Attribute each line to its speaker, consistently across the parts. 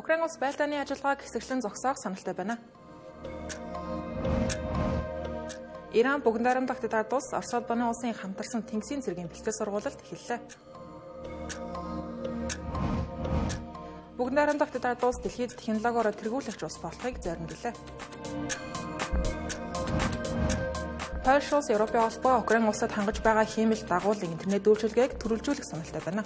Speaker 1: Украин улс байлдааны ажиллагааг хэсэглэн зогсоох саналтай байна. Иран бүгд найрамдах Датад улс Орос улбаны улсын хамтарсан тэнгисийн цэргийн бэлтгэл сургуульд эхэллээ. Бүгд найрамдах Датад улс дэлхийд технологиороо тэргүүлэгч улс болохыг зоримжлээ. Польш улс Европын холбоо Украин улсад хангаж байгаа хиймэл дагуулын интернет үйлчилгээг төрөлжүүлэх саналтай байна.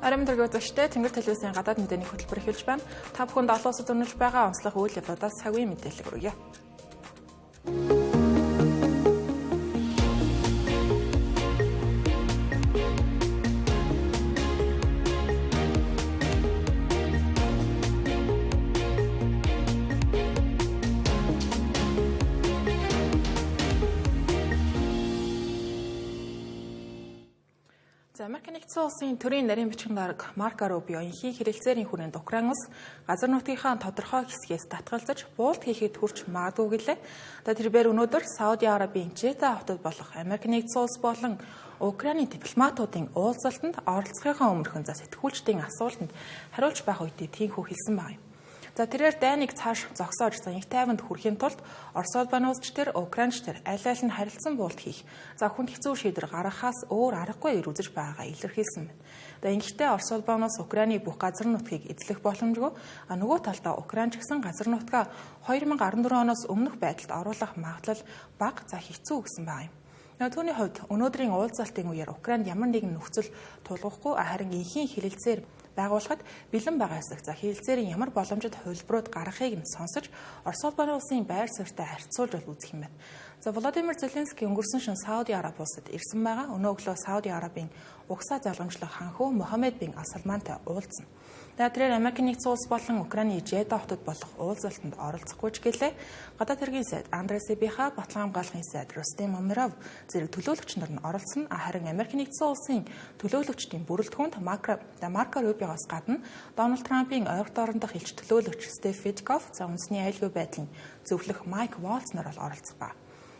Speaker 1: Арим дэргэв зочтой Тэнгэр телевизийн гадаад мэдээний хөтөлбөр эхэлж байна. Та бүхэнд олон улсад өрнөж байгаа онцлог үйл явдлаас цагийн мэдээлэл хүргье. Америкийн нэгдсэн улсын төрийн нарийн бичгийн дарга Марко Рубио инхий хэрэлцээрийн хүрээнд Украин улс газар нутгийнхаа тодорхой хэсгээс татгалзаж буулт хийхэд хүрч магадгүй гэлээ. Тэрээр өнөөдөр Сауди Арабийн Жидда хотод болох Америкийн нэгдсэн улс болон Украины дипломатуудын уулзалтанд оролцохын өмнөхөн сэтгүүлчдийн асуултанд хариулж байх үедээ тийхүү хэлсэн байна. Тэрээр дайныг цааш зогсоож заяг тайванд хүрэхийн тулд Орос улбаны улсчдэр Украинчдэр аль аль нь харилцан буулт хийх хүнд хэцүү шийдвэр гаргахаас өөр аргагүй ирүүзэж байгаагаа илэрхийлсэн байна. Ингэхдээ Орос улбаноос Украины бүх газар нутгийг эзлэх боломжгүй нөгөө талдаа Украин ч гэсэн газар нутгаа 2014 оноос өмнөх байдалд оруулах магадлал бага хэцүү гэсэн байна. Түүний хувьд өнөөдрийн уулзалтын үеэр Украинд ямар нэгэн нөхцөл тулгахгүй харин инхийн хэлэлцээр байгуулахад бэлэн байгаа хэсэг хэлэлцээрийн ямар боломжит хувилбарууд гаргахыг нь сонсож Орос улбаны улсын байр суурьтай харьцуулж үзэх юм байна. Владимир Зеленский өнгөрсөн шин Сауди Араби улсад ирсэн байгаа. Өнөө өглөө Сауди Арабийн угсаа залгамжлах ханхүү Мохаммед бин Салмантай уулзсан. Тэрээр Америкийн нэгдсэн улс болон Украины Жидда хотод болох уулзалтанд оролцохгүй ч гэлээ. Гадаад хэргийн сайд Андрей Сибиха, Батлан хамгааллын сайд Рустем Умеров зэрэг төлөөлөгч нар нь оролцсон. Харин Америкийн нэгдсэн улсын төлөөлөгчдийн бүрэлдэхүүнд Марко Рубиогоос гадна Дональд Трампын ойролт орндох элч төлөөлөгч Стеф Витков, үндэсний аюулгүй байдлын зөвлөх Майк Валц нар оролцох ба.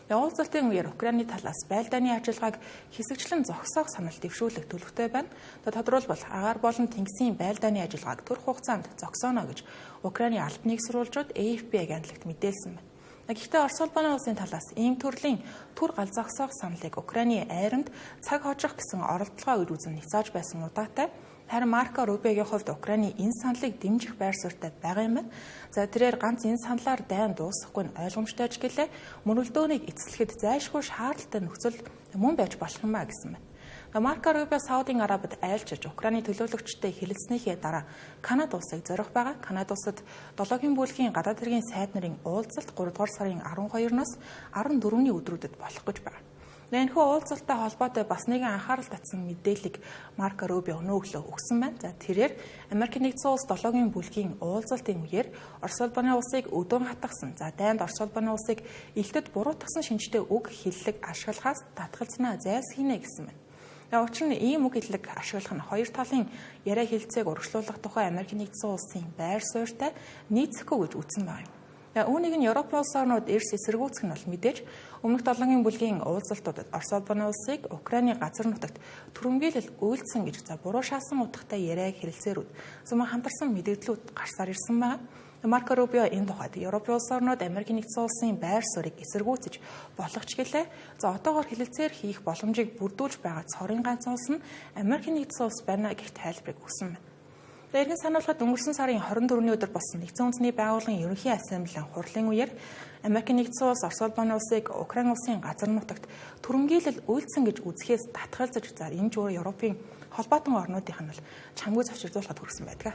Speaker 1: Уулзалтын үеэр Украины талаас байлдааны ажиллагааг хэсэгчлэн зогсоох санал дэвшүүлэх төлөвтэй байна. Тодорхойлбол агаар болон тэнгисийн байлдааны ажиллагааг төрөх хугацаанд зогсооно гэж Украины албаны сурвалжууд AFP агентлагт мэдээлсэн байна. Гэхдээ Орос улбаны улсын талаас ийм төрлийн түр гал зогсоох саналыг Украины айранд цаг хожих гэсэн оролдлогоо өргөзөн няцааж байсан удаатай. Харин Марко Рубиогийн хувьд Украины энэ саналыг дэмжих байр суурьтай байгаа юм байна. Тэрээр ганц энэ саналаар дайн дуусахгүй нь ойлгомжтой ч гэлээ мөрөлдөөнийг эцэслэхэд зайлшгүй шаардлагатай нөхцөл мөн байж болох юм а гэсэн байна. Марко Рубио Саудын Арабид айлчилж Украины төлөөлөгчтэй хэлэлцснийхээ дараа Канада улсыг зорих байгаа. Канада улсад 7-гийн бүлгийн гадаад хэргийн сайд нарын уулзалт 3 дугаар сарын 12-ноос 14-ний өдрүүдэд болох гэж байна. Энэхүү уулзалттай холбоотой бас нэгэн анхаарал татсан мэдээллийг Марко Рубио өнөө өглөө өгсөн байна. Тэрээр Америкийн нэгдсэн улс 7-гийн бүлгийн уулзалтын үеэр Орос улбаны улсыг өдөөн хатгасан. Дайнд Орос улбаны улсыг элтэд буруутгасан шинжтэй үг хэллэг ашиглахаас татгалзнаа зайлсхийнэ гэсэн байна. Учир нь ийм үг хэллэг ашиглах нь хоёр талын яриа хэлцээг урагшлуулах тухай Америкийн нэгдсэн улсын байр суурьтай нийцэхгүй гэж үзсэн байна. Үүнийг нь Европын улс орнууд эрс эсэргүүцэх нь бол мэдээж өмнөх 7-гийн бүлгийн уулзалтуудад Орос улбаны улсыг Украины газар нутагт түрэмгийлэл үйлдсэн гэж буруу шаасан утгатай яриа хэлэлцээрүүд хамтарсан мэдээллүүд гарсаар ирсэн байна. Марко Рубио энэ тухайд Европын улс орнууд Америкийн нэгдсэн улсын байр суурийг эсэргүүцэж болох ч гэлээ одоогоор хэлэлцээр хийх боломжийг бүрдүүлж байгаа цорын ганц улс нь Америкийн нэгдсэн улс байна гэх тайлбарыг өгсөн байна. Эргэн сануулгад өнгөрсөн сарын 24-ний өдөр болсон Нэгдсэн үндэсний байгууллагын ерөнхий ассамблеийн хурлын үеэр Америкийн нэгдсэн улс Орос улбаны улсыг Украин улсын газар нутагт түрэмгийлэл үйлдсэн гэж үзэхээс татгалзаж энэ ч өөр Европын холбоотон орнуудынх нь чамгүй завчирдуулахад хүрсэн байдаг.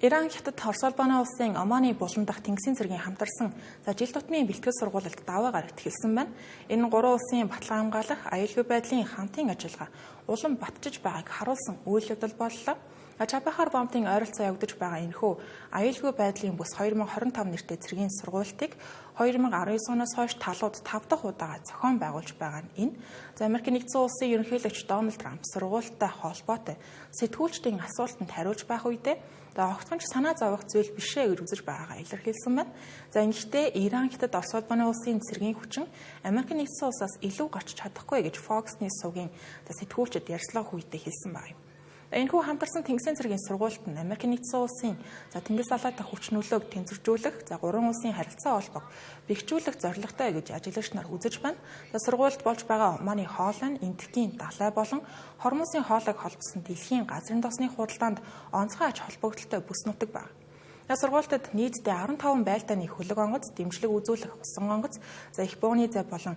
Speaker 1: Иран хятад Орос улбаны улсын Оманы булан дахь тэнгисийн цэргийн хамтарсан жил тутмын бэлтгэл сургуульд даваа гарагт эхэлсэн байна. Энэ гурван улсын батлан хамгаалах аюулгүй байдлын хамтын ажиллагаа улам батжиж байгааг харуулсан үйл явдал боллоо. Чабахар бомбын ойролцоо явагдаж байгаа энэхүү аюулгүй байдлын бүс 2025 нэртэй цэргийн сургуультыг 2019 оноос хойш талууд 5 дахь удаага зохион байгуулж байгаа нь энэ. Америкийн нэгдсэн улсын ерөнхийлөгч Дональд Трамп сургуультай холбоотой сэтгүүлчдийн асуултанд хариулж байх үедээ огтхонч санаа зовох зүйл бишээ гэж үзэж байгаагаа илэрхийлсэн байна. За ингэхдээ Иран хятад Орос улбаны улсын цэргийн хүчин Америкийн нэгдсэн улсаас илүү гарч чадахгүй гэж Fox News сувгийн сэтгүүлчид ярьцлага үедээ хэлсэн байна. Энэхүү хамтарсан тэнгисийн цэргийн сургуульд нь Америкийн нэгдсэн улсын тэнгис далай дахь хүч нөлөөг тэнцвэржүүлэх, гурван улсын харилцаа холбоог бэхжүүлэх зорилготой гэж ажиглагч нар үзэж байна. Сургуульд болж байгаа Оманы хоолой нь Энэтхэгийн далай болон Хормузын хоолойг холбосон дэлхийн газрын тосны худалдаанд онцгой ач холбогдолтой бүс нутаг байна. Сургуультад нийтдээ 15 байлдааны хөлөг онгоц, дэмжлэг үзүүлэх усан онгоц, их бууны зай болон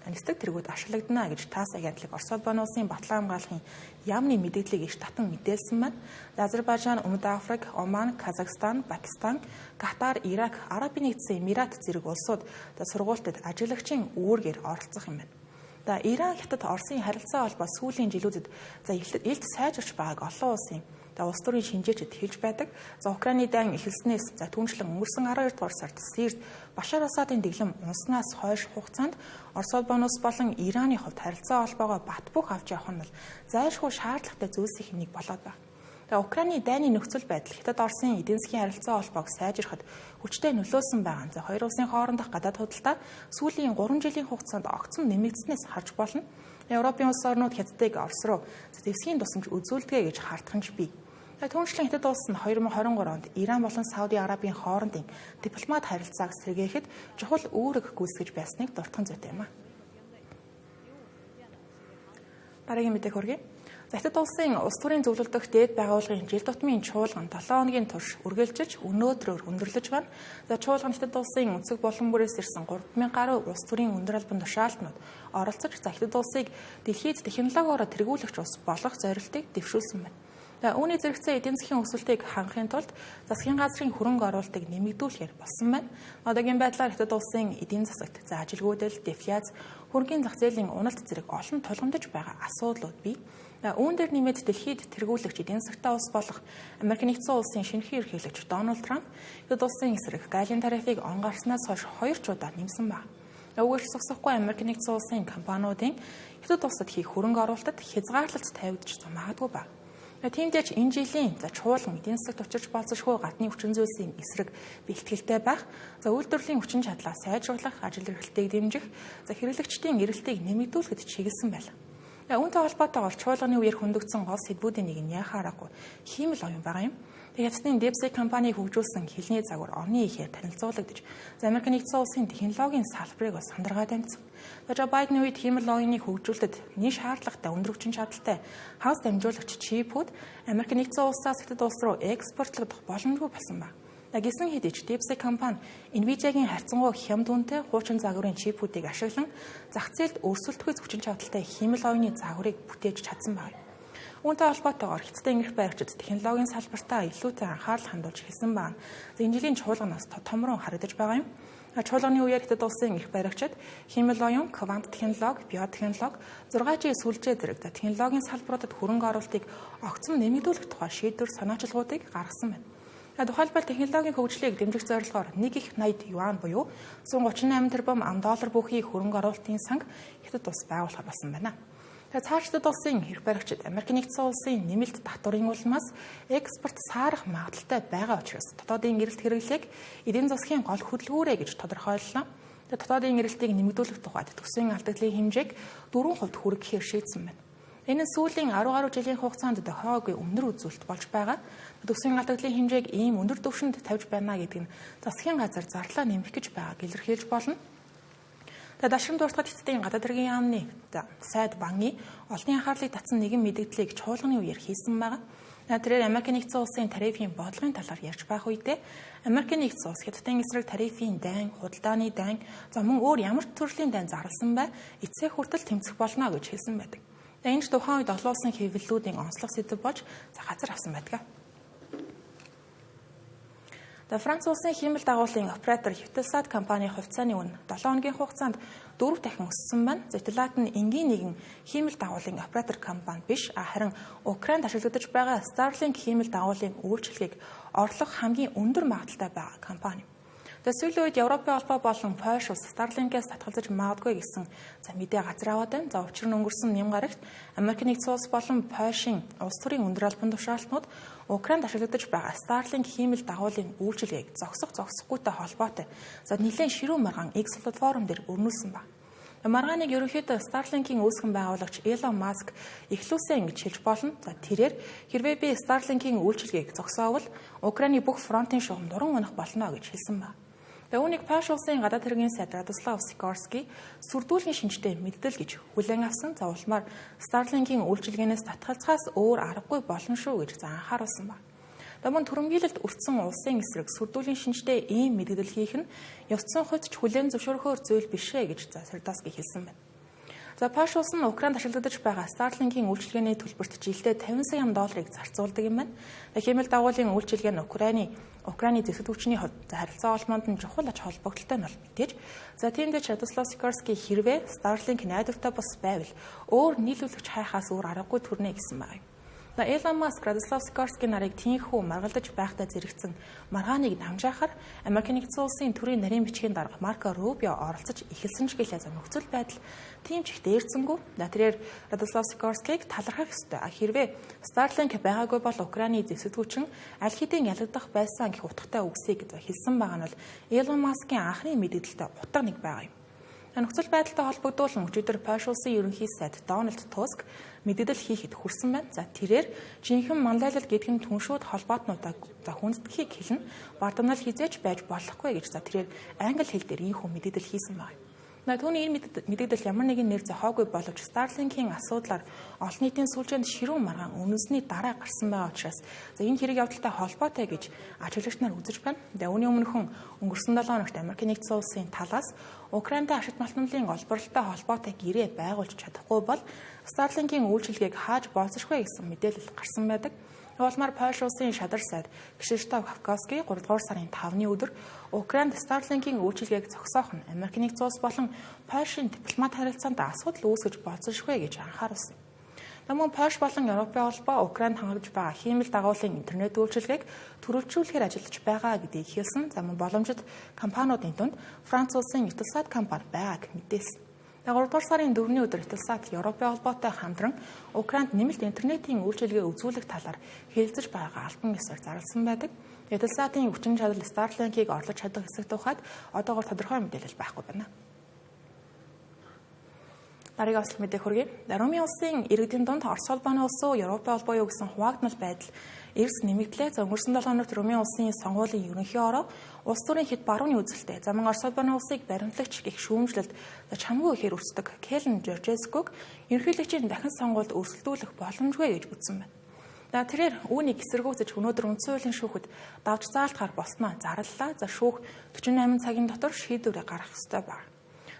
Speaker 1: нислэг тэргүүд ашиглагдана гэж ТАСС агентлаг Орос улбаны улсын батлан хамгаалахын яамны мэдээллийг иш татан мэдээлсэн байна. Азербайджан, Өмнөд Африк, Оман, Казахстан, Пакистан, Катар, Ирак, Арабын нэгдсэн Эмират зэрэг улсууд сургуультад ажиглагчийн үүргээр оролцох юм байна. Иран, Хятад, Оросын харилцаа холбоо сүүлийн жилүүдэд илт сайжирч байгааг олон улсын улс төрийн шинжээчид хэлж байдаг. Украины дан эхэлснээс түүнчлэн өнгөрсөн 12 дугаар сард Сирт Башар Асадын дэглэм унснаас хойш хугацаанд Орос улбаны улс болон Ираны хувьд харилцаа холбоогоо бат бөх авч явах нь зайлшгүй шаардлагатай зүйлсийн нэг болоод байна. Украины дайны нөхцөл байдал Хятад Оросын эдийн засгийн харилцаа холбоог сайжрахад хүчтэй нөлөөлсөн байгаа. Хоёр улсын хоорондох гадаад худалдаа сүүлийн 3 жилийн хугацаанд огцом нэмэгдснээс харж болно. Европын улс орнууд Хятадыг Орос руу дэвсгийн тусламж үзүүлдэг гэж хардах нь бий. Түүнчлэн Хятад улс нь 2023 онд Иран болон Сауди Арабын хоорондын дипломат харилцааг сэргээхэд чухал үүрэг гүйцэтгэж байсныг дурдхан зүйтэй юм. Дараагийн мэдээг хүргэе. Хятад улсын улс төрийн зөвлөлдөх дээд байгууллагын жил тутмын чуулган 7 хоногийн турш үргэлжилж өнөөдрөөр өндөрлөж байна. Чуулган Хятад улсын өнцөг болон бүрээс ирсэн 3000 гаруй улс төрийн өндөр албан тушаалтнууд оролцож Хятад улсыг дэлхийд технологиороо тэргүүлэгч улс болох зорилтыг дэвшүүлсэн байна. Үүний зэрэгцээ эдийн засгийн өсөлтийг хангахын тулд засгийн газрын хөрөнгө оруулалтыг нэмэгдүүлэхээр болсон байна. Одоогийн байдлаар Хятад улсын эдийн засагт ажилгүйдэл, дефляц, хөрөнгөний зах зээлийн уналт зэрэг олон тулгамдж байгаа асуудлууд бий. Үүн дээр нэмээд дэлхийд тэргүүлэгч эдийн засгтай улс болох Америкийн нэгдсэн улсын шинэхэн ерөнхийлөгч Дональд Трамп Хятад улсын эсрэг галийн тарифыг он гарснаас хойш 2 удаа нэмсэн байна. Өгөөж зогсохгүй Америкийн нэгдсэн улсын компаниудын Хятад улсад хийх хөрөнгө оруулалтад хязгаарлалт тавигдж магадгүй байна. Тиймдээ ч энэ жилийн чуулган эдийн засагт учирч болцсошгүй гадны хүчин зүйлсийн эсрэг бэлтгэлтэй байх, үйлдвэрлэлийн хүчин чадлаа сайжруулах, ажил эрхлэлтийг дэмжих, хэрэглэгчдийн эрэлтийг нэмэгдүүлэхэд чиглэсэн байна. Үүнтэй холбоотойгоор чуулганы үеэр хөндөгдсөн гол сэдвүүдийн нэг нь яхаа аргагүй хиймэл оюун байгаа юм. Хятадын DeepSeek компани хөгжүүлсэн хэлний загвар оны ихээр танилцуулагдаж, Америкийн нэгдсэн улсын технологийн салбарыг бас сандаргаа дамжсан. Жо Байдны үед хиймэл оюуныг хөгжүүлэлтэд нийт шаардлагатай өндөр хүчин чадалтай хагас дамжуулагч чипүүд Америкийн нэгдсэн улсаас Хятад улс руу экспортлогдох боломжгүй болсон байна. Гэсэн хэдий ч DeepSeek компани Nvidia-гийн харьцангуй хямд үнэтэй хуучин загварын чипүүдийг ашиглан зах зээлд өрсөлдөхүйц хүчин чадалтай хиймэл оюуны загварыг бүтээж чадсан байна. Үүнтэй холбоотойгоор Хятадын эрх баригчид технологийн салбартаа илүүтэй анхаарал хандуулж хэлсэн байна. Энэ жилийн чуулганаас томрон харагдаж байгаа юм. Чуулганы үеэр Хятад улсын эрх баригчид хиймэл оюун, квант технологи, биотехнологи, 6G сүлжээ зэрэг технологийн салбаруудад хөрөнгө оруулалтыг огцом нэмэгдүүлэх тухай шийдвэр санаачилгуудыг гаргасан байна. Тухайлбал технологийн хөгжлийг дэмжих зорилгоор 1.80 юан буюу 138 тэрбум $, бүхий хөрөнгө оруулалтын санг Хятад улс байгуулах болсон байна. Цааш Хятад улсын эрх баригчид Америкийн нэгдсэн улсын нэмэлт татварын улмаас экспорт саарах магадaltaй байгаа учраас дотоодын эрэлт хэрэглээг эдийн засгийн гол хөдөлгөөрэй гэж тодорхойллоо. Дотоодын эрэлтийг нэмэгдүүлэх тухайд төсвийн алдагдлын хэмжээг 4% хүргэхээр шийдсэн байна. Энэ нь сүүлийн 10 гаруй жилийн хугацаанд дохиогүй өндөр үзүүлэлт болж байгаа. Төсвийн алдагдлын хэмжээг ийм өндөр түвшинд тавьж байна гэдэг нь засгийн газар зарлаа нэмэх гэж байгааг илэрхийлж болно. Дашрам дуртагт Хятадын гадаад хэргийн яамны сайд банги олонний анхаарлыг татсан нэгэн мэдээллийг чуулганы үеэр хийсэн байгаа. Тэрээр Америкийн нэгдсэн улсын тарифын бодлогын талаар ярьж байх үедээ Америкийн нэгдсэн улс Хятадын эсрэг тарифын дайн, худалдааны дайн, мөн өөр ямар төрлийн дайн зарласан бай эцсээ хүртэл тэмцэх болно гэж хэлсэн байдаг. Энэ ч тухайн үед олон улсын хэвлэлүүдийн онцлог сэдэв болж газар авсан байдаг. Франц улсын хиймэл дагуулын оператор Eutelsat компани хувьцааны үн 7 хоногийн хугацаанд 4 дахин өссөн байна. Eutelsat нь энгийн нэгэн хиймэл дагуулын оператор компани биш, харин Украинд ашиглагдаж байгаа Starlink хиймэл дагуулын үйлчилгээг орлох хамгийн өндөр магадaltaй байгаа компани. Сүүлийн үед Европын холбоо болон Польш улс Starlink-ээс татгалзаж магадгүй гэсэн мэдээ газар аваад байна. Учир нь өнгөрсөн ням гарагт Америк нэгдсэн улс болон Польшийн улс төрийн өндөр албан тушаалтнууд Украинд ашиглагдаж байгаа Starlink хиймэл дагуулын үйлчилгээг зогсохгүйтэй холбоотой нэлээд ширүүн маргаан X платформ дээр өрнүүлсэн байна. Маргааныг ерөнхийдөө Starlink-ийн үүсгэн байгуулагч Elon Musk эхлүүлсэн гэж хэлж болно. Тэрээр хэрвээ би Starlink-ийн үйлчилгээг зогсоовол Украины бүх фронтын шугам дуран унах болно гэж хэлсэн байна. Үүнийг Польш улсын гадаад хэргийн сайд Радослав Сикорский сүрдүүлгийн шинжтэй мэддэг гэж хүлээн авсан. Улмаар Starlink-ийн үйлчилгээнээс татгалзахаас өөр аргагүй болно шүү гэж анхааруулсан байна. Мөн түрэмгийлэлд өртсөн улсын эсрэг сүрдүүлгийн шинжтэй ийм мэдээлэл хийх нь ёсцон хувьд ч хүлээн зөвшөөрөхөөр зүйл бишээ гэж Сардоски хэлсэн байна. Польш улс нь Украинд ашиглагдаж байгаа Starlink-ийн үйлчилгээний төлбөрт жилдээ $50 сая зарцуулдаг юм байна. Хиймэл дагуулын үйлчилгээ нь Украины зэвсэг хүчний хувьд харилцаа холбоонд нь чухал ач холбогдолтой нь бол мэдээж. Тиймдээ Радослав Сикорский хэрвээ Starlink найдвартай бос байвал өөр нийлүүлэгч хайхаас өөр аргагүй төрнө гэсэн байна. Elon Musk Радослав Сикорский нарыг тийхүү маргалдаж байхдаа зэрэгцэн маргааныг намжаахаар Америк нэгдсэн улсын төрийн нарийн бичгийн дарга Марко Рубио оролцож эхэлсэн ч гэлээ нөхцөл байдал тийм ч их дээрцэнгүй. Тэрээр Радослав Сикорскийг талархах ёстой. Хэрвээ Starlink байгаагүй бол Украины зэвсэг хүчин аль хэдийн ялагдах байсан гэх утгатай үгсийг хэлсэн байгаа нь бол Elon Musk-ийн анхны мэдээлэлтэй утга нэг байгаа юм. Нөхцөл байдалтай холбогдуулан өчигдөр Польш улсын ерөнхий сайд Дональд Туск мэдээлэл хийхэд хүрсэн байна. Тэрээр жинхэнэ манлайлал гэдэг нь түншүүд холбоотнуудаа хүндэтгэхийг хэлнэ. Бардамнал хизээж байж болохгүй гэж тэрээр англи хэл дээр ийм хүн мэдээлэл хийсэн байна. Түүний энэ мэдээлэл ямар нэгэн нэр зохиогүй боловч Starlink-ийн асуудлаар олон нийтийн сүлжээнд ширүүн маргаан үнэсний дараа гарсан байгаа учраас энэ хэрэг явдалтай холбоотой гэж ажиглагч нар үзэж байна. Үүний өмнөхөн өнгөрсөн 7 хоногт Америк нэгдсэн улсын талаас Украинд ашигт малтмлын олборлолтой холбоотой гэрээ байгуулж чадахгүй бол Starlink-ийн үйлчилгээг хааж болцсохгүй гэсэн мэдээлэл гарсан байдаг. Улмаар Польш улсын шадар сайд Кшиштоф Кавковский 3 дугаар сарын 5-ны өдөр Украинд Starlink-ийн үйлчилгээг зогсоох нь Америк нэгдсэн улс болон Польшийн дипломат харилцаанд асуудал үүсгэж болцсохгүй гэж анхааруулсан. Мөн Польш болон Европын холбоо Украинд хангаж байгаа хиймэл дагуулын интернет үйлчилгээг төрөлжүүлэхээр ажиллаж байгаа гэдгийг хэлсэн. Мөн боломжит компаниудын дунд Франц улсын Eutelsat компани байгааг мэдээлсэн. 3 дугаар сарын 4-ний өдөр Eutelsat Европын холбоотой хамтран Украинд нэмэлт интернетийн үйлчилгээ үзүүлэх талаар хэлэлцэж байгаа албан ёсоор зарласан байдаг. Eutelsat-ийн хүчин чадал Starlink-ийг орлож чадах хэсэг тухайд одоогоор тодорхой мэдээлэл байхгүй байна. Дараагийн ослог мэдээ хүргэе. Румын улсын иргэдийн дунд Орос улбаны улсуу Европын холбоо юу гэсэн хуваагдмал байдал эрс нэмэгдлээ. Өнгөрсөн 7 хоногт Румын улсын сонгуулийн ерөнхий ороо улс төрийн хэд барууны үзэлтэй мөн Орос улбаны улсыг баримтлагч гэх шүүмжлэлд чамгүй ихээр өрсдөг Келен Жоржеског ерөнхийлөгчийн дахин сонгуульд өрсөлдүүлэх боломжгүй гэж үзсэн байна. Тэрээр үүнийг эсэргүүцэж өнөөдөр үндсэн хуулийн шүүхэд давж заалтахаар болсноо зарлалаа. Шүүх 48 цагийн дотор шийдвэр гаргах ёстой байна.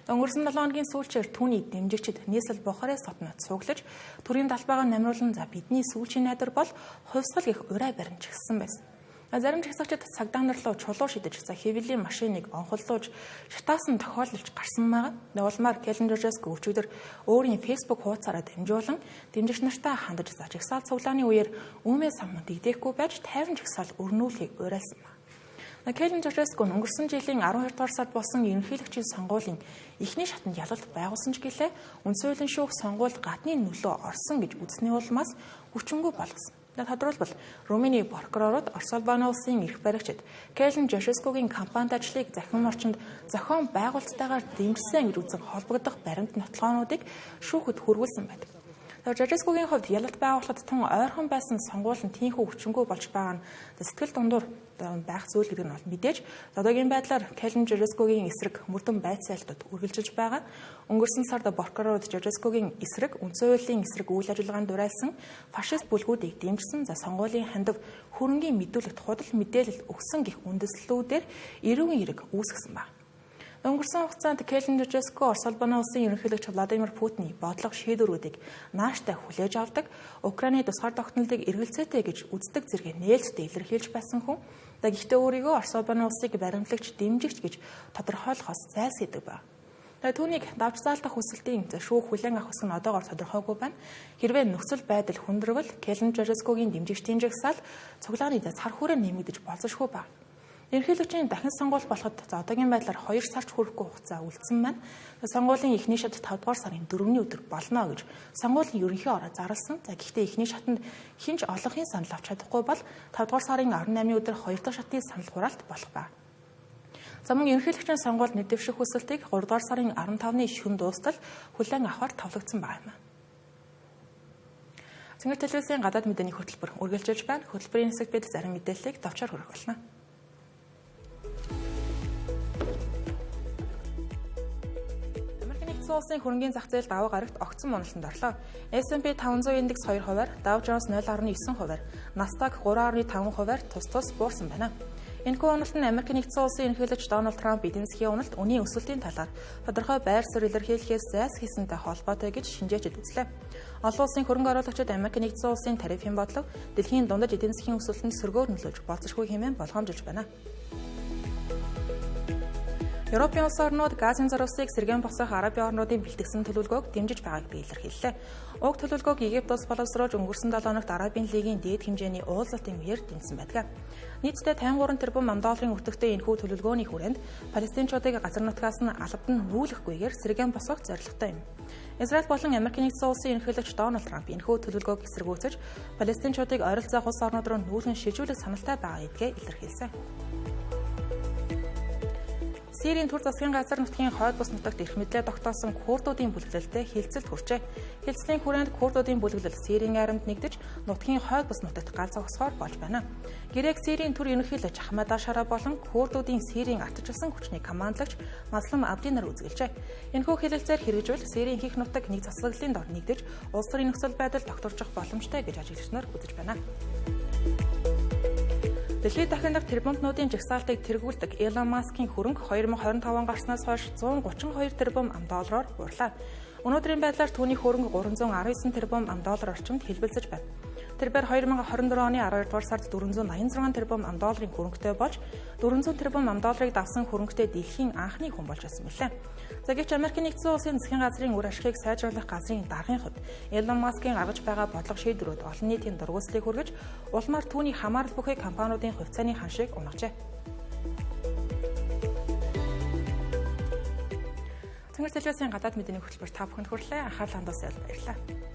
Speaker 1: Өнгөрсөн 7 хоногийн сүүлчээр түүний дэмжигчид нийслэл Бухарест хотнод цуглаж төрийн талбайгаа намруулан бидний сүүлчийн найдар бол хувьсгал гэх урай баримт чигсэн байсан. Зарим жагсагчид цагдаа нар руу чулуу шидэж хэвлэлийн машиныг онхоллуулж шатаасан тохиолдолж гарсан байгаа. Улмаар Келен Жоржеск өчигдөр өөрийн Facebook хуудасаараа дамжуулан дэмжигч нартай хандаж жагсаал цуглааны үеэр үүмээ самманд дэгдэхгүй байж 50 жагсаал өрнүүлэхийг уриалсан байна. Келен Жоржеск өнгөрсөн жилийн 12 дугаар сард болсон ерөнхийлөгчийн сонгуулийн эхний шатанд ялалт байгуулсан ч гэлээ үндсэн хуулийн шүүх сонгуульд гадны нөлөө орсон гэж үзсний улмаас хүчингүй болгосон. Тодорхойлбол Румыны прокурорууд Орос улбаны улсын эрх баригчид Келен Жоржескогийн компанид ажлыг захин орчинд зохион байгуулалттайгаар дэмжсэн гэж үзэн холбогдох баримт нотлохоонуудыг шүүхэд хүргүүлсэн байдаг. Жоржескогийн хувьд ялалт байгуулахад тун ойрхон байсан сонгуул нь тийхүү хүчингүй болж байгаа нь сэтгэл дундуур байх зүйл гэдэг нь бол мэдээж одоогийн байдлаар Келен Жоржескогийн эсрэг мөрдөн байцаалтад үргэлжилж байгаа. Өнгөрсөн сард прокурорууд Жоржескогийн эсрэг үндсэн хуулийн эсрэг үйл ажиллагаанд дураалсан фашист бүлгүүдийг дэмжсэн сонгуулийн хандив хөрөнгийн мэдүүлэгт худал мэдээлэл өгсөн гэх үндэслэлүүдээр эрүүгийн хэрэг үүсгэсэн байна. Өнгөрсөн хугацаанд Келен Жоржеско Орос улбаны улсын ерөнхийлөгч Владимир Путиний бодлого шийдвэрүүдийг нааштай хүлээж авдаг, Украины тусгаар тогтнолыг эргэлзээтэй гэж үздэг зэрэг нээлттэй илэрхийлж байсан хүн. Гэхдээ өөрийгөө Орос улбаны улсыг баримтлагч, дэмжигч гэж тодорхойлохоос зайлсхийдэг байна. Түүнийг давж заалтах хүсэлтийн шүүх хүлээн авах гэсэн нь одоогоор тодорхойгүй байна. Хэрвээ нөхцөл байдал хүндрэгвэл Келен Жоржескогийн дэмжигчдийн жагсаал цуглааны цар хүрээ нэмэгдэж болзошгүй байна. Ерөнхийлөгчийн дахин сонгуул болоход одоогийн байдлаар 2 сарч хүрэхгүй хугацаа үлдсэн маань сонгуулийн эхний шат 5 дугаар сарын 4-ний өдөр болно гэж сонгуулийн ерөнхий ороо зарласан. Гэхдээ эхний шатанд хинч олонхын санал авч чадахгүй бол 5 дугаар сарын 18-ны өдөр 2 дахь шатны санал хураалт болох ба. За мөн ерөнхийлөгчийн сонгуульд нэвтрэх хүсэлтийг 3 дугаар сарын 15-ны шөнө дуустал хүлээн авахар товлогдсон байна. Цэнгэр телевизийн гадаад мэдээний хөтөлбөр үргэлжилж байна. Хөтөлбөрийн хэсэгт бид зарим мэдээллийг товчоор хүргэх болно. Улсын хөрөнгийн зах зээл даваа гарагт огцон уналтанд орлоо. S&P 500 индекс 2%-аар, Dow Jones 0.9%-аар, Nasdaq 3.5%-аар тус буурсан байна. Энэхүү уналт нь Америк нэгдсэн улсын ерөнхийлөгч Дональд Трамп эдийн засгийн уналт үнийн өсөлтийн талаар тодорхой байр суурь илэрхийлэхээс зайлсхийсэнтэй холбоотой гэж шинжээчид үзлээ. Олон улсын хөрөнгө оруулагчид Америк нэгдсэн улсын тарифын бодлого дэлхийн дундаж эдийн засгийн өсөлтөнд сөргөөр нөлөөлж болцсохгүй хэмээн болгоомжилж байна. Европын улс орнууд газын зурвасыг сэргээн босгох Арабын орнуудын бэлтгэсэн төлөвлөгөөг дэмжиж байгааг би илэрхийллээ. Уг төлөвлөгөөг Египт улс боловсруулж өнгөрсөн 7 хоногт Арабын лигийн дээд хэмжээний уулзалтын үеэр тэмцсэн байдаг. Нийтдээ 53 тэрбум $, өртөгтэй энэхүү төлөвлөгөөний хүрээнд Палестинчуудыг газар нутгаас нь албан нүүлэхгүйгээр сэргээн босгох зорилготой юм. Израиль болон Америк нэгдсэн улсын ерөнхийлөгч Дональд Трамп энэхүү төлөвлөгөөг эсэргүүцэж Палестинчуудыг ойролцоох улс орнууд руу нүүлгэн шилжүүлэх саналтай байгаа гэдгээ илэрхийлсэн. Сирийн төр засгийн газар нутгийн хойд бус нутагт эрх мэдлээ тогтоосон курдуудын бүлэглэлтэй хилцэлд хүрчээ. Хилцлийн хүрээнд курдуудын бүлэглэл Сирийн айрамд нэгдэж нутгийн хойд бус нутагт гал зогсохоор болж байна. Грек Сирийн төр ерөнхийлөгч Ахмад Ашара болон курдуудын Сирийн ардчилсан хүчний командлагч Маслам Абдинар үзгэлжээ. Энэхүү хэлэлцээр хэрэгжүүл Сирийн ихэнх нутаг нэг засаглалын дор нэгдэж улс төрийн нөхцөл байдал докторжих боломжтой гэж ажиглагч нар үзэж байна. Дэлхийд дахинах тэрбумтнуудын жагсаалтыг тэргүүлдэг Elon Musk-ийн хөрөнгө 2025 он гарснаас хойш $132 тэрбум буурлаа. Өнөөдрийн байдлаар түүний хөрөнгө $319 тэрбум орчимд хэлбэлзэж байна. Тэрээр 2024 оны 12 дугаар сард $486 тэрбум хөрөнгөтэй болж $400 тэрбум давсан хөрөнгөтэй дэлхийн анхны хүн болж байсан мэлээ. Гэвч Америк нэгдсэн улсын засгийн газрын үр ашигыг сайжруулах газрын даргын хувьд Elon Musk-ийн гаргаж байгаа бодлого шийдвэрүүд олон нийтийн дургуутслыг хүргэж улмаар түүний хамаарал бүхий компаниудын хувьцааны ханшийг унагжээ. Цэнгэр телевизийн гадаад мэдээний хөтөлбөр та бүхэнд хүрэлээ. Анхаарлаа хандуулсан баярлалаа.